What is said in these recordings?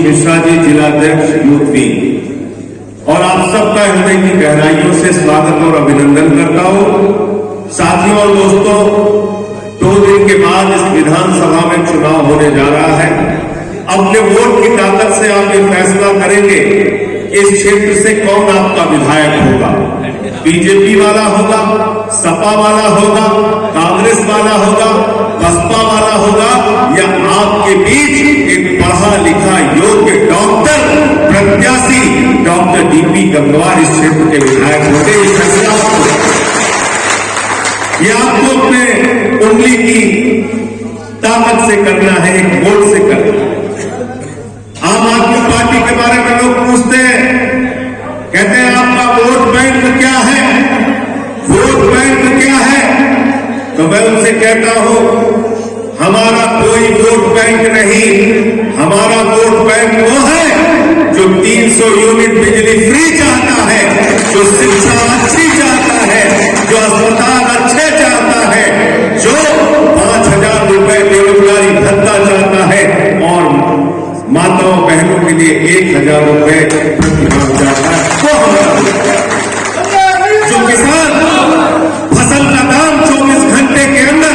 मिश्रा जी, जिलाध्यक्ष यूपी, और आप सबका हृदय की गहराइयों से स्वागत और अभिनंदन करता हूं। साथियों और दोस्तों, 2 दिन के बाद इस विधानसभा में चुनाव होने जा रहा है। अपने वोट की ताकत से आप ये फैसला करेंगे कि इस क्षेत्र से कौन आपका विधायक होगा। बीजेपी वाला होगा, सपा वाला होगा, कांग्रेस वाला होगा, बसपा वाला होगा, या आपके बीच एक पढ़ा लिखा योग्य डॉक्टर प्रत्याशी डॉक्टर डीपी गंगवार इस क्षेत्र के विधायक होंगे। ये फैसला ये आपको अपने उंगली की ताकत से करना है, एक वोट से करना है। आम आदमी पार्टी के बारे में लोग पूछते हैं, कहते हैं आपका वोट बैंक क्या है, वोट बैंक क्या है। तो मैं उनसे कहता हूं, हमारा कोई वोट बैंक नहीं। हमारा वोट बैंक वो है जो 300 यूनिट बिजली फ्री चाहता है, जो शिक्षा अच्छी चाहता है, जो अस्पताल अच्छे चाहता है, जो 5,000 रुपए बेरोजगारी भत्ता चाहता है और माताओं बहनों के लिए 1,000 रुपए प्रति माह चाहता है। वो हमारा जो किसान फसल का दाम 24 घंटे के अंदर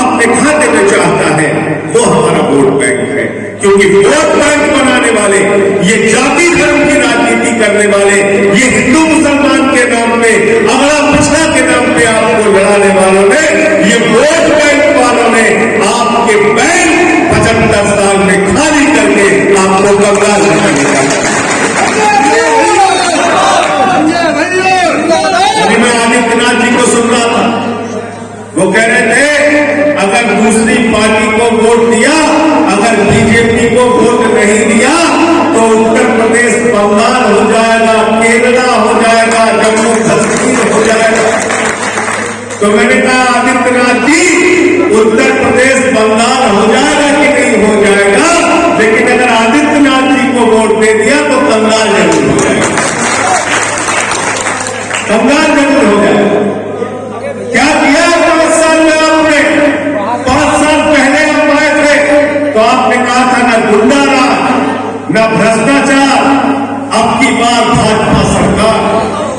अपने खाते में चाहता है, वो हमारा वोट बैंक है। क्योंकि वोट बैंक बनाने वाले, ये जाति धर्म की राजनीति करने वाले, ये हिंदू मुसलमान के नाम पे, अगला पिछड़ा के नाम पे आपको लड़ाने वालों ने, ये वोट बैंक वालों ने आपके बैंक 75 साल में खाली करके आपको कंगाल कर दिया। अभी मैं आदित्यनाथ जी को सुन रहा था, वो कह रहे थे अगर दूसरी पार्टी को वोट दिया, अगर बीजेपी को वोट नहीं दिया तो उत्तर प्रदेश बंगाल हो जाएगा, केरला हो जाएगा, जम्मू कश्मीर हो जाएगा। तो मैंने कहा आदित्यनाथ जी, उत्तर प्रदेश बंगाल हो जाएगा कि नहीं हो जाएगा, लेकिन अगर आदित्यनाथ जी को वोट दे दिया तो कंगाल जरूर हो जाएगा, कंगाल जरूर हो जाएगा। क्या किया 5 साल में आपने? 5 साल पहले आप आए थे तो आपने कहा था न गुंडा राज, न भ्रष्टाचार, अब की बार भाजपा सरकार,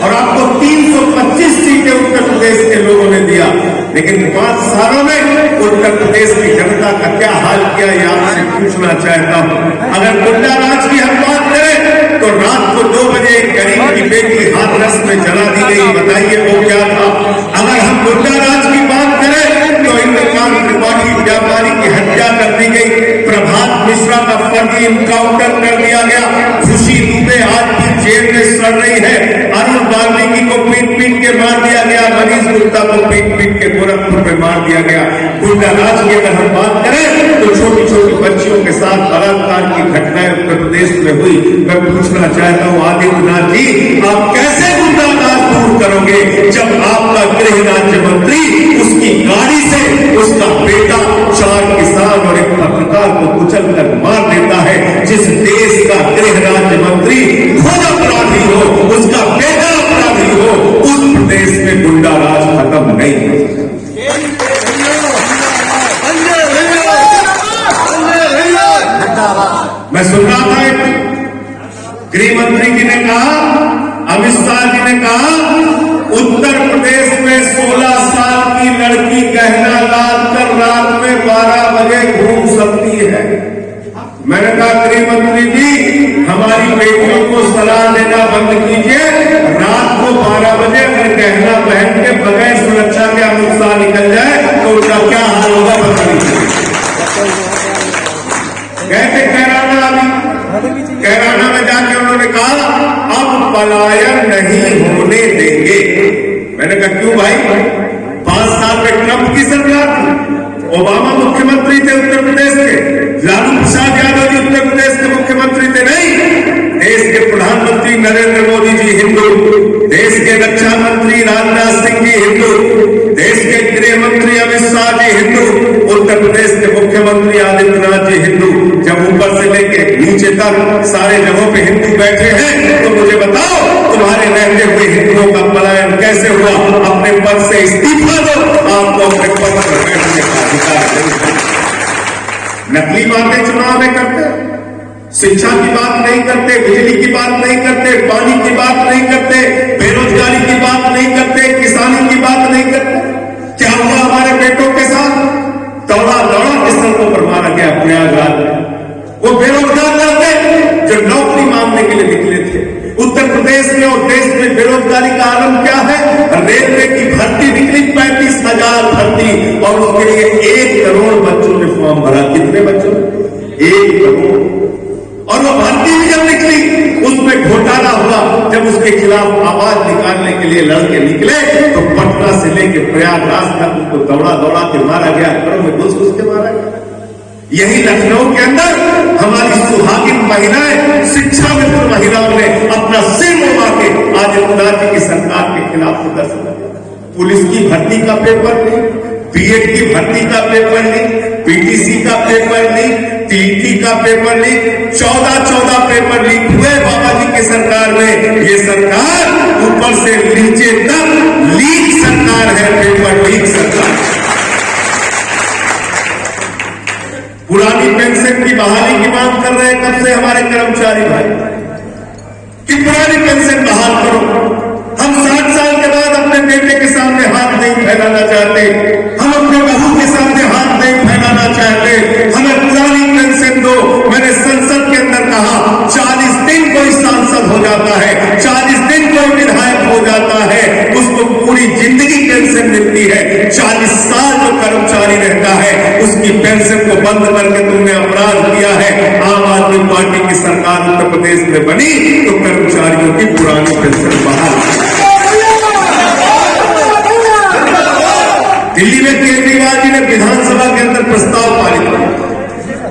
और आपको 325 सीटें उत्तर प्रदेश के लोगों ने दिया। लेकिन 5 सालों में उत्तर प्रदेश की जनता का क्या हाल किया, ये आपसे पूछना चाहता हूं। अगर गुंडा राज की हम बात करें तो रात को 2 बजे एक गरीब की बेटी हाथरस में जला दी गई, बताइए वो क्या था। अगर हम गुंडा राज की बात करें तो इंद्रकांत त्रिपाठी व्यापारी की हत्या कर दी गई, प्रभात मिश्रा का फर्जी इनकाउंटर कर दिया गया, खुशी दुबे आज भी जेल में सड़ रही है, अरुण वाल्मीकि को पीट पीट के मार दिया गया, मनीष गुप्ता को पीट पीट के गोरखपुर में मार दिया गया। गुंडा राज की अगर हम बात करें तो छोटी छोटी बच्चियों के साथ बलात्कार की घटनाएं उत्तर प्रदेश में हुई। मैं पूछना चाहता हूं आदित्यनाथ जी, आप कैसे गुंडा राज दूर करोगे जब आपका गृह राज्य मंत्री उसकी गाड़ी से उसका बेटा 4 किसान और एक पत्रकार को कुचल कर मार देता है। जिस देश का गृह राज्य मंत्री खुद अपराधी हो, उसका बेटा अपराधी हो, उस प्रदेश में गुंडा राज खत्म नहीं हो। मैं सुन रहा था गृह मंत्री जी ने कहा, अमित शाह जी ने कहा, उत्तर प्रदेश में 16 साल की लड़की गहना लाद कर रात में 12 बजे घूम सकती है। मैंने कहा गृह मंत्री जी, हमारी बेटियों को सलाह देना बंद कीजिए। रात को 12 बजे अगर गहना पहन के बगैर सुरक्षा के अमित शाह निकल जाए तो उनका क्या हाल होगा बताइए। गए थे कैराना, अभी कैराना में जाके उन्होंने कहा अब पलायन नहीं होने देंगे। मैंने कहा क्यों भाई? 5 साल में ट्रंप की सरकार थी, ओबामा मुख्यमंत्री थे उत्तर प्रदेश के, लालू प्रसाद यादव जी उत्तर प्रदेश के मुख्यमंत्री थे नहीं। देश के प्रधानमंत्री नरेंद्र मोदी जी हिंदू, देश के रक्षा मंत्री राजनाथ सिंह जी हिंदू, देश के गृह मंत्री अमित शाह जी हिंदू, उत्तर प्रदेश के मुख्यमंत्री आदित्यनाथ जी हिंदू। जब ऊपर से लेके नीचे तक सारे जगहों पे हिंदू बैठे हैं तो मुझे बताओ तुम्हारे रहते हुए हिंदुओं का पलायन कैसे हुआ? अपने पद से इस्तीफा दो, आपको अपने पद पर बैठने का अधिकार नहीं। नकली बातें चुनाव में करते, शिक्षा की बात नहीं करते, बिजली की बात नहीं करते, पानी की बात नहीं करते, बेरोजगारी की बात नहीं करते, किसानी की बात नहीं करते। क्या हुआ हमारे बेटों के साथ? दौड़ा दौड़ा के सड़कों पर मारा गया प्रयागराज में। वो बेरोजगार लड़के जो नौकरी मांगने के लिए निकले थे। उत्तर प्रदेश में और देश में बेरोजगारी का आरंभ क्या है? रेलवे की भर्ती निकली 35,000 भर्ती, और उसके लिए 1 करोड़ बच्चों ने फॉर्म भरा। कितने बच्चों? 1 करोड़। और वो भर्ती भी जब निकली उसमें घोटाला हुआ। जब उसके खिलाफ आवाज निकालने के लिए लड़के निकले तो पटना से लेकर प्रयागराज तक उनको दौड़ा दौड़ा के मारा गया, घरों में घुस घुस के मारा गया। यही लखनऊ के अंदर हमारी सुहागिन महिलाएं, शिक्षा मित्र महिलाओं ने अपना सिर मुड़ा के आज राज्य की सरकार के खिलाफ प्रदर्शन किया। पुलिस की भर्ती का पेपर नहीं, बीएड की भर्ती का पेपर नहीं, पीटीसी का पेपर नहीं, टीटी का पेपर नहीं, 14 पेपर लीक हुए बाबा जी की सरकार में। ये सरकार ऊपर से नीचे तक लीक सरकार है, पेपर लीक सरकार। पुरानी पेंशन की बहाली की मांग कर रहे हैं कब से हमारे कर्मचारी भाई कि पुरानी पेंशन बहाल करो। हम 60 साल के बाद अपने बेटे के सामने हाथ नहीं फैलाना चाहते, हम अपने बहू के सामने हाथ नहीं फैलाना चाहते। हमें पुरानी पेंशन दो। मैंने संसद के अंदर कहा 40 दिन कोई सांसद हो जाता है, 40 दिन कोई विधायक हो जाता है, उसको पूरी जिंदगी पेंशन मिलती है। 40 साल जो कर्मचारी रहता है उसकी पेंशन को बंद करके तुमने अपराध किया है। आम आदमी पार्टी की सरकार उत्तर प्रदेश में बनी तो कर्मचारियों की पुरानी पेंशन बहाल। दिल्ली में केजरीवाल जी ने विधानसभा के अंदर प्रस्ताव पारित किया।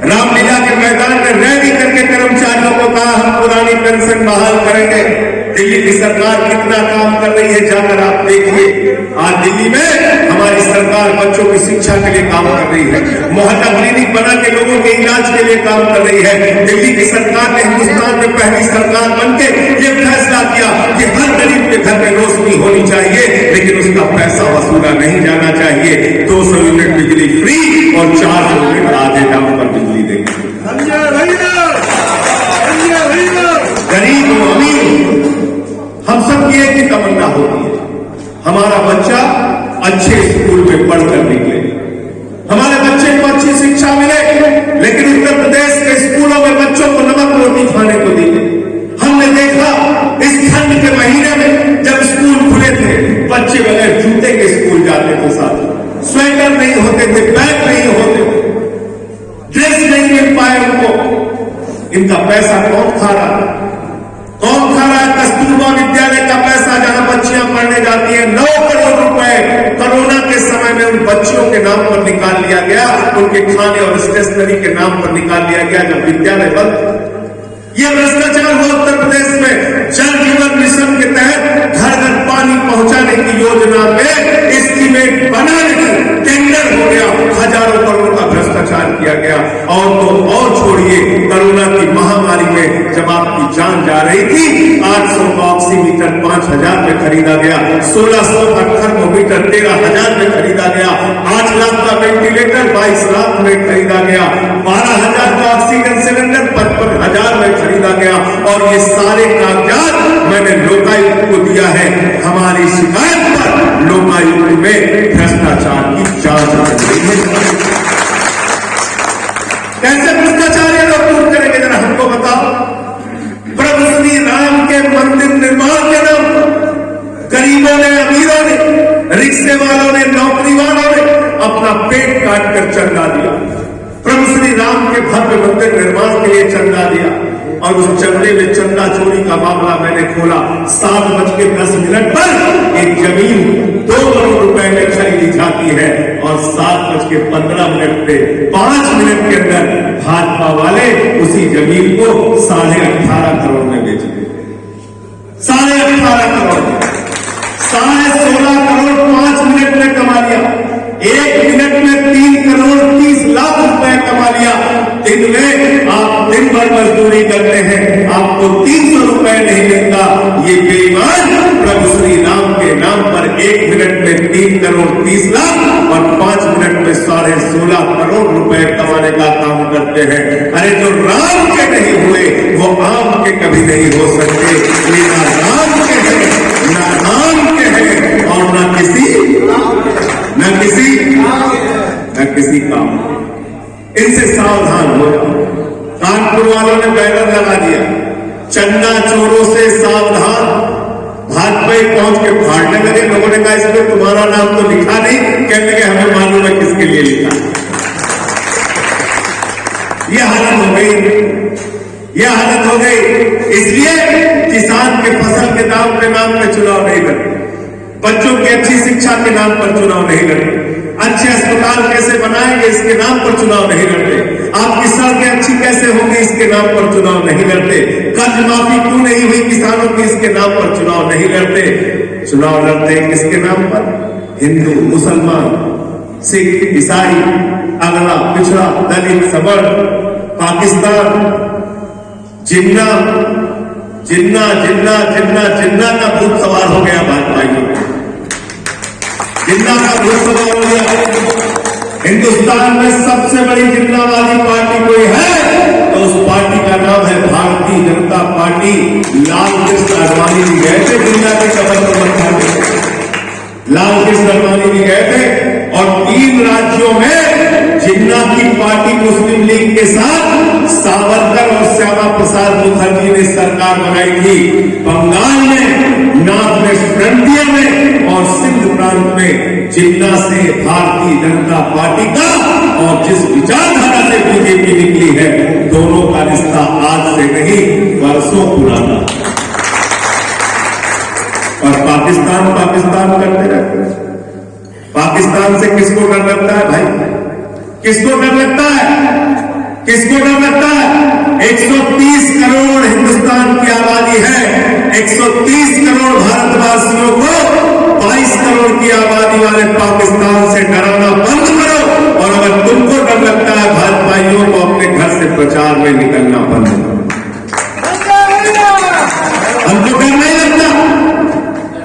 रामलीला के मैदान में रैली करके कर्मचारियों को कहा हम पुरानी पेंशन बहाल करेंगे। दिल्ली की सरकार कितना काम कर रही है जाकर आप देखिए। आज दिल्ली में हमारी सरकार बच्चों की शिक्षा के लिए काम कर रही है, मोहल्ला क्लिनिक बना के लोगों के इलाज के लिए काम कर रही है। दिल्ली की सरकार ने हिंदुस्तान में पहली सरकार बनकर ये फैसला किया कि हर गरीब के घर में रोशनी होनी चाहिए, लेकिन उसका पैसा वसूला नहीं जाना चाहिए। 200 यूनिट बिजली फ्री और 400 यूनिट आधे दाम पर बिजली देंगे। गरीब और अमीर हम सब की एक ही तमन्ना होती है, हमारा बच्चा अच्छे स्कूल में पढ़कर निकले, हमारे बच्चे को अच्छी शिक्षा मिले। लेकिन उत्तर प्रदेश के स्कूलों में बच्चों को नमक रोटी खाने को दी। हमने देखा इस ठंड के महीने में जब स्कूल खुले थे बच्चे बगैर जूते के स्कूल जाते थे, साथ स्वेटर नहीं होते थे, बैग नहीं होते थे, ड्रेस नहीं मिल पाए उनको। इनका पैसा कौन खा रहा है? कौन खा रहा है? कस्तूरबा विद्यालय का पैसा जहां बच्चियां पढ़ने जाती हैं, 9 करोड़ रुपए कोरोना के समय में उन बच्चियों के नाम पर निकाल लिया गया, उनके खाने और स्टेशनरी के नाम पर निकाल लिया गया जब विद्यालय बंद। यह भ्रष्टाचार हुआ उत्तर प्रदेश में। जल जीवन मिशन के तहत घर घर पानी पहुंचाने की योजना में एस्टीमेट बनाने की टेंडर हो गया, हजारों करोड़ का भ्रष्टाचार किया गया। और तो और छोड़िए, कोरोना की महामारी में जब आपकी जान जा रही थी, 800 का ऑक्सीमीटर 5,000 में खरीदा गया, 1600 का थर्मोमीटर 13,000 में खरीदा गया, 8 लाख का वेंटिलेटर 22 लाख में खरीदा गया, 12,000 का ऑक्सीजन सिलेंडर 55,000 में खरीदा गया। और ये सारे कागजात मैंने लोकायुक्त को दिया है। हमारी शिकायत पर लोकायुक्त में भ्रष्टाचार की जांच हो रही है। कैसे भ्रष्टाचार ये लोग दूर करेंगे जरा हमको बताओ। प्रभु श्री राम के मंदिर निर्माण के नाम पर गरीबों ने, अमीरों ने, रिक्शे वालों ने, नौकरी वालों ने अपना पेट काट कर चंदा दिया। प्रभु श्री राम के भव्य मंदिर निर्माण के लिए चंदा दिया और उस चंदे में चंदा चोरी का मामला मैंने खोला। 7:10 पर एक जमीन 2 करोड़ रुपए में खरीदी जाती है और 7:15 पे 5 मिनट के अंदर भाजपा वाले उसी जमीन को 18.5 करोड़ में बेच देते। 18.5 करोड़, 16.5 करोड़ 5 मिनट में कमा लिया। 1 मिनट में 3 करोड़ 30 लाख रुपए कमा लिया। दिन में आप दिन भर मजदूरी करते हैं, आपको 300 रुपए नहीं मिलता। ये बेईमान प्रभु श्री राम के नाम पर 1 मिनट में 3 करोड़ 30 लाख और 5 मिनट में 16.5 करोड़ रुपए कमाने का काम करते हैं। अरे जो राम के नहीं हुए कभी नहीं हो सकते। ये ना नाम के हैं, ना नाम के हैं और ना किसी काम। इनसे सावधान हो। कानपुर वालों ने बैनर लगा दिया, चंदा चोरों से सावधान। भाजपा पहुंच के फाड़ने लगे। लोगों ने कहा इसमें तुम्हारा नाम तो लिखा नहीं, कहने लगे हमें मालूम है किसके लिए लिखा। यह हालत हो गई। इसलिए किसान के फसल के दाम के नाम पे चुनाव नहीं लड़ते, बच्चों की अच्छी शिक्षा के नाम पर चुनाव नहीं लड़ते, अच्छे अस्पताल कैसे बनाएंगे इसके नाम पर चुनाव नहीं लड़ते, आपकी सड़कें अच्छी कैसे होंगी इसके नाम पर चुनाव नहीं लड़ते, कर्ज माफी क्यों नहीं हुई किसानों की इसके नाम पर चुनाव नहीं लड़ते। चुनाव लड़ते किसके नाम पर? हिंदू, मुसलमान, सिख, ईसाई, अगला, पिछड़ा, दलित, सवर्ण, पाकिस्तान, जिन्ना जिन्ना जिन्ना जिन्ना जिन्ना का भूत सवार हो गया भाजपाइयों, जिन्ना का भूत सवार हो गया। हिंदुस्तान में सबसे बड़ी जिन्नावादी पार्टी कोई है तो उस पार्टी का नाम है भारतीय जनता पार्टी। लाल कृष्ण आडवाणी भी गए थे जिन्ना के कबर पर मत्था टेकने। लाल कृष्ण आडवाणी भी गए थे और 3 राज्यों में जिन्ना की पार्टी मुस्लिम लीग के साथ सावरकर और श्यामा प्रसाद मुखर्जी ने सरकार बनाई थी। बंगाल में, नॉर्थ वेस्ट फ्रंटियर में और सिंध प्रांत में जिन्ना से भारतीय जनता पार्टी का और जिस विचारधारा से बीजेपी निकली है, दोनों का रिश्ता आज से नहीं वर्षों पुराना। और पाकिस्तान करते रहते हैं। पाकिस्तान से किसको डर लगता है भाई? किसको डर लगता है? किसको डर लगता है? 130 करोड़ हिंदुस्तान की आबादी है। 130 करोड़ भारतवासियों को 22 करोड़ की आबादी वाले पाकिस्तान से डराना बंद करो। और अगर तुमको डर लगता है भाजपाइयों को अपने घर से प्रचार में निकलना बंद करो। हमको डर नहीं लगता,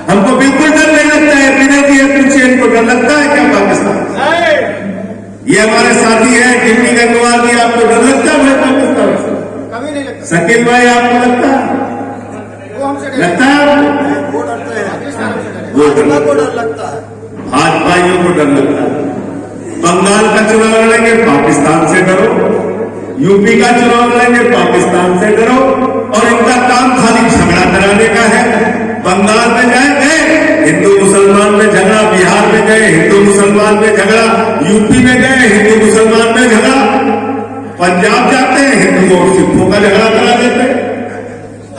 हमको बिल्कुल डर नहीं लगता है। बिना दिए पूछे इनको डर लगता है क्या पाकिस्तान? ये हमारे साथी है गिल्ली गंगवार जी, आपको डर लगता है भाई पाकिस्तान से? कभी नहीं लगता। शकील भाई आपको लगता है? लगता है आपको? वो डर लगता है, भाजपाइयों को डर लगता है। बंगाल का चुनाव लड़ेंगे पाकिस्तान से डरो, यूपी का चुनाव लड़ेंगे पाकिस्तान से डरो। और इनका काम खाली झगड़ा कराने का है। बंगाल में गए हिंदू मुसलमान में झगड़ा, बिहार में गए हिंदू मुसलमान में झगड़ा, यूपी में गए हिंदू मुसलमान में झगड़ा, पंजाब जाते हैं हिंदुओं और सिखों का झगड़ा करा देते हैं,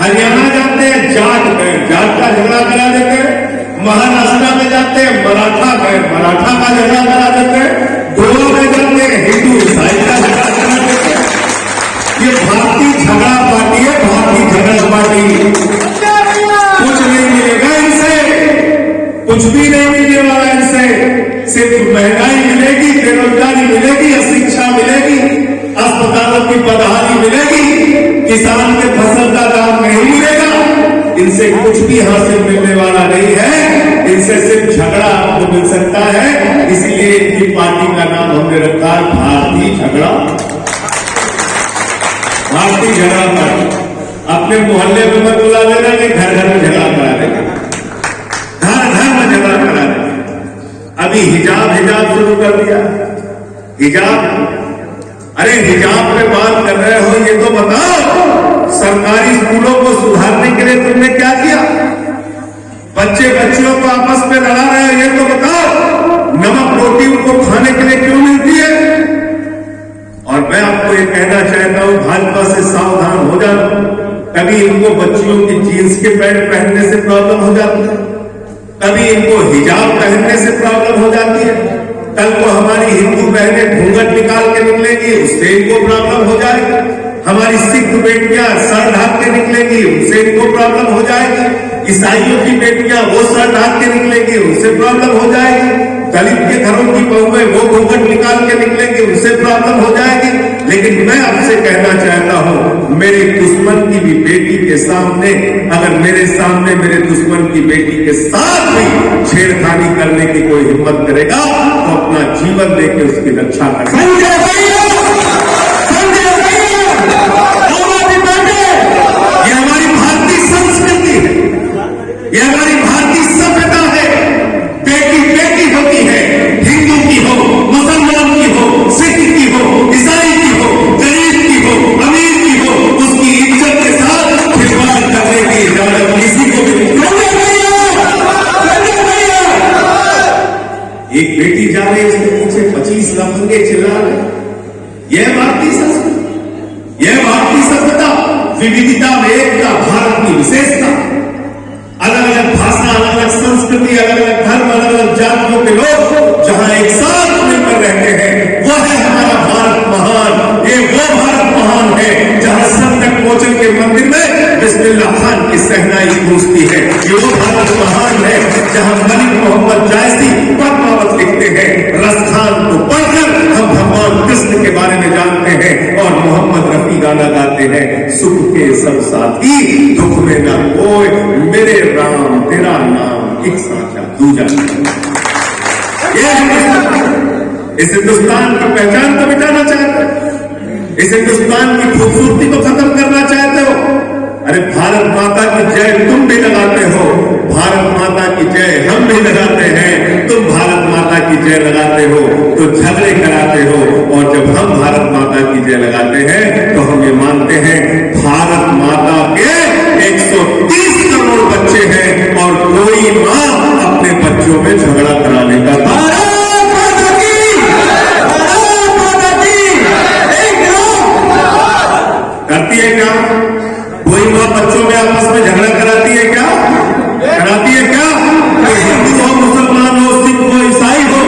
हरियाणा जाते हैं जाट का झगड़ा करा देते हैं, महाराष्ट्र में जाते हैं मराठा का झगड़ा करा देते हैं, गोवा में जाते हैं हिंदू ईसाई का झगड़ा करा देते हैं। ये भारतीय झगड़ा पार्टी है, भारतीय झगड़ा पार्टी। कुछ नहीं मिलेगा इनसे, कुछ भी नहीं मिलने वाला इनसे। सिर्फ महंगाई मिलेगी, बेरोजगारी मिलेगी, अशिक्षा मिलेगी, अस्पतालों की बदहाली मिलेगी, किसान के फसल का दाम नहीं मिलेगा। इनसे कुछ भी हासिल मिलने वाला नहीं है। इनसे सिर्फ झगड़ा आपको मिल सकता है। इसलिए इनकी पार्टी का नाम हमने रखा है भारतीय झगड़ा पार्टी। अपने मोहल्ले में मत बुला लेना कि घर घर में झगड़ा करा देंगे, घर में झगड़ा करा देंगे। अभी हिजाब शुरू कर दिया। हिजाब, अरे हिजाब पे बात कर रहे हो, ये तो बताओ सरकारी स्कूलों को सुधारने के लिए तुमने क्या किया? बच्चियों को आपस में लड़ा रहे हो, ये तो बताओ नमक रोटी उनको खाने के लिए क्यों मिलती है? और मैं आपको ये कहना चाहता हूं, भाजपा से सावधान हो जाना। कभी इनको बच्चियों की जीन्स के पैंट पहनने से प्रॉब्लम हो जाती है, कभी इनको हिजाब पहनने से प्रॉब्लम हो जाती है, कल को हमारी हिंदू बहनें घूंघट निकाल के निकलेंगी, उससे इनको प्रॉब्लम हो जाएगी। हमारी सिख बेटियां सर ढाक के निकलेंगी, उससे इनको प्रॉब्लम हो जाएगी। ईसाइयों की बेटियां वो सर ढाक के निकलेंगी, उससे प्रॉब्लम हो जाएगी। दलित के घरों की बहुएं वो घूंघट निकाल के निकलेंगे, उससे प्रॉब्लम हो जाएगी। लेकिन मैं आपसे कहना चाहता हूं, मेरे दुश्मन की भी बेटी के सामने, अगर मेरे सामने मेरे दुश्मन की बेटी के साथ भी छेड़खानी करने की कोई हिम्मत करेगा तो अपना जीवन देके उसकी रक्षा करेगा। ये हमारी दंगे चिल्ला रहे। यह भारतीय संस्कृति, यह भारतीय सभ्यता, विविधता में एकता, भारत की विशेषता। अलग अलग भाषा, अलग अलग संस्कृति, अलग अलग धर्म, अलग अलग जातियों के लोग जहां एक साथ मिलकर रहते हैं, वह है हमारा भारत महान। ये वो भारत महान है जहां संकट मोचन के मंदिर में बिस्मिल्लाह खान की सहनाई गूंजती है। ये वो भारत महान है जहां मलिक मोहम्मद जायसी पद्मावत लिखते हैं। रसखान को पढ़कर हम भगवान कृष्ण के बारे में जानते हैं और मोहम्मद रफी गाना गाते हैं, सुख के सब साथी दुख में न कोई, मेरे राम तेरा नाम एक साचा दूजा। ये इस हिंदुस्तान की पहचान को मिटाना चाहते हो, इस हिंदुस्तान की खूबसूरती को खत्म करना चाहते हो। अरे भारत माता की जय तुम भी लगाते हो, भारत माता की जय हम भी लगाते हैं, तुम भारत माता की जय लगाते हो तो झगड़े कराते हो। और जब हम भारत माता की जय लगाते हैं तो हम ये मानते हैं भारत माता के 130 करोड़ बच्चे हैं और कोई मां अपने बच्चों में झगड़ा कराने का करती है क्या? कोई मां बच्चों में आपस में झगड़ा कराती है क्या? कराती है क्या? तो हिंदू हो, मुसलमान हो, सिख हो, ईसाई हो,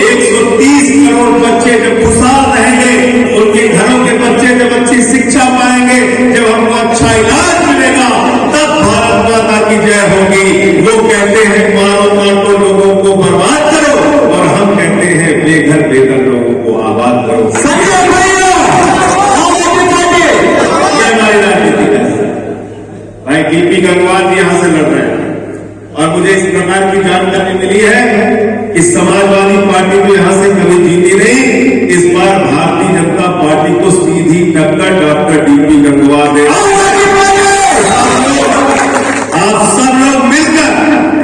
130 करोड़ बच्चे जब खुशहाल रहेंगे, उनके घरों के बच्चे जब अच्छी शिक्षा पाएंगे, जब हमको अच्छा इलाज मिलेगा, तब भारत माता की जय होगी। वो कहते हैं मारो काटो लोगों को बर्बाद करो, और हम कहते हैं बेघर बेघर लोगों को आबाद करो। भाई डीपी गंगवार जी यहां से लड़ रहे हैं और मुझे इस प्रकार की जानकारी मिली है कि समाजवादी पार्टी को यहां से कभी जीती नहीं। इस बार भारतीय जनता पार्टी को सीधी टक्कर डॉक्टर डीपी गंगवार दे। आप सब लोग मिलकर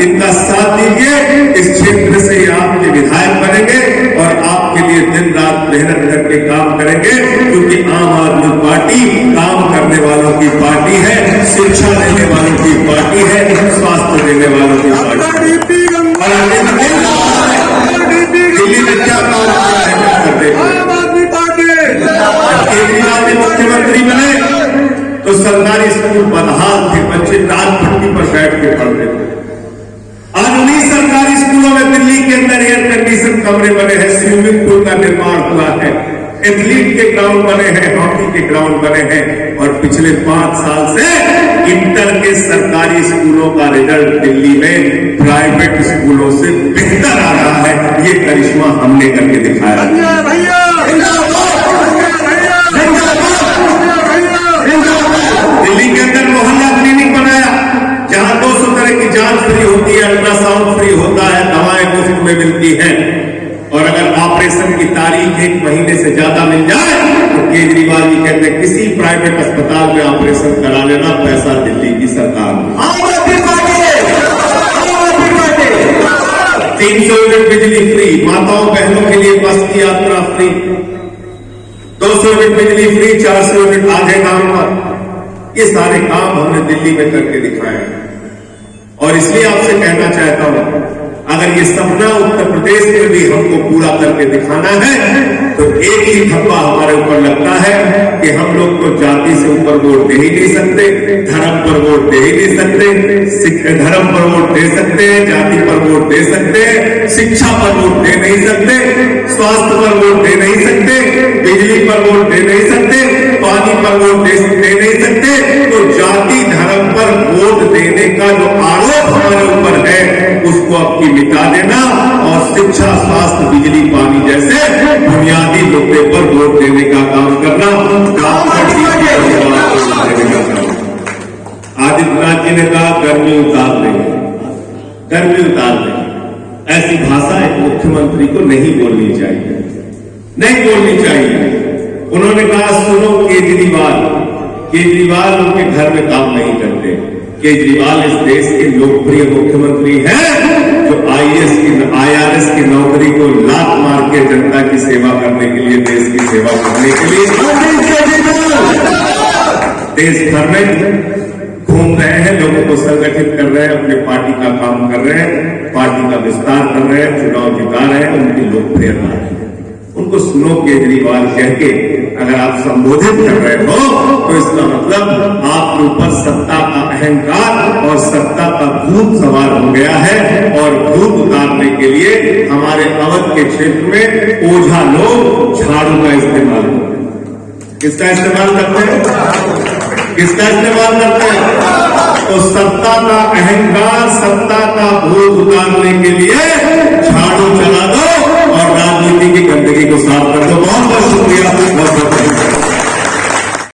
इनका साथ दीजिए, इस क्षेत्र से आपके विधायक बनेंगे और आपके लिए दिन रात मेहनत करके काम करेंगे, क्योंकि आम आदमी पार्टी काम करने वालों की पार्टी है, शिक्षा देने वालों की पार्टी है, स्वास्थ्य देने वालों की पार्टी। दिल्ली में क्या काम करते आम आदमी पार्टी? केजरीवाल ने मुख्यमंत्री बने तो सरकारी स्कूल बदहाल थे, बच्चे दाल भट्टी पर बैठ के पढ़ते थे। आज उन्हीं सरकारी स्कूलों में दिल्ली के अंदर एयर कंडीशन कमरे बने हैं, स्विमिंग पूल का निर्माण हुआ है, एथलीट के ग्राउंड बने हैं, हॉकी के ग्राउंड बने हैं। और पिछले 5 साल से इंटर के सरकारी स्कूलों का रिजल्ट दिल्ली में प्राइवेट स्कूलों से बेहतर आ रहा है। ये करिश्मा हमने करके दिखाया। दिल्ली के अंदर मोहल्ला क्लिनिक बनाया जहां 200 तरह की जांच फ्री होती है, अल्ट्रासाउंड फ्री होता है, दवाएं मुफ्त में मिलती हैं। और अगर ऑपरेशन की तारीख 1 महीने से ज्यादा मिल जाए तो केजरीवाल जी कहते हैं किसी प्राइवेट अस्पताल में ऑपरेशन करा लेना, पैसा दिल्ली की सरकार में। 300 यूनिट बिजली फ्री, माताओं बहनों के लिए बस की यात्रा फ्री, 200 यूनिट बिजली फ्री, 400 यूनिट आधे दाम पर। ये सारे काम हमने दिल्ली में करके दिखाए हैं। और इसलिए आपसे कहना चाहता हूं, अगर ये सपना उत्तर प्रदेश में भी हमको पूरा करके दिखाना है तो एक ही धब्बा हमारे ऊपर लगता है कि हम लोग तो जाति से ऊपर वोट दे ही नहीं सकते, धर्म पर वोट दे ही नहीं सकते, धर्म पर वोट दे सकते हैं, जाति पर वोट दे सकते हैं, शिक्षा पर वोट दे नहीं सकते, स्वास्थ्य पर वोट दे नहीं सकते, बिजली पर वोट दे नहीं सकते, पानी पर वोट दे नहीं सकते। तो जाति धर्म पर वोट देने का जो आरोप हमारे ऊपर है उसको अब की मिटा देना और शिक्षा, स्वास्थ्य, बिजली, पानी जैसे बुनियादी मुद्दे पर वोट देने का काम करना। आदित्यनाथ जी ने कहा गर्मी उतार देंगे, गर्मी उतार देंगे। ऐसी भाषा एक मुख्यमंत्री को नहीं बोलनी चाहिए, नहीं बोलनी चाहिए। उन्होंने कहा सुनो केजरीवाल उनके घर में काम नहीं करते। केजरीवाल इस देश के लोकप्रिय मुख्यमंत्री हैं जो IRS की नौकरी को लात मार के जनता की सेवा करने के लिए, देश की सेवा करने के लिए देश भर में घूम रहे हैं, लोगों को संगठित कर रहे हैं, अपने पार्टी का काम कर रहे हैं, पार्टी का विस्तार कर रहे हैं, चुनाव जिता रहे हैं, उनकी लोकप्रियता है। उनको सुनो केजरीवाल कह के अगर आप संबोधित कर रहे हो तो इसका मतलब आपके ऊपर सत्ता का अहंकार और सत्ता का भूत सवार हो गया है। और भूत उतारने के लिए हमारे अवध के क्षेत्र में ओझा लोग झाड़ू का इस्तेमाल करते हैं। किसका इस्तेमाल करते हैं? किसका इस्तेमाल करते हैं? तो सत्ता का अहंकार, सत्ता का भूत उतारने के लिए झाड़ू चला दो और राजनीति की गंदगी को साफ कर दो। बहुत बहुत शुक्रिया, बहुत बहुत धन्यवाद।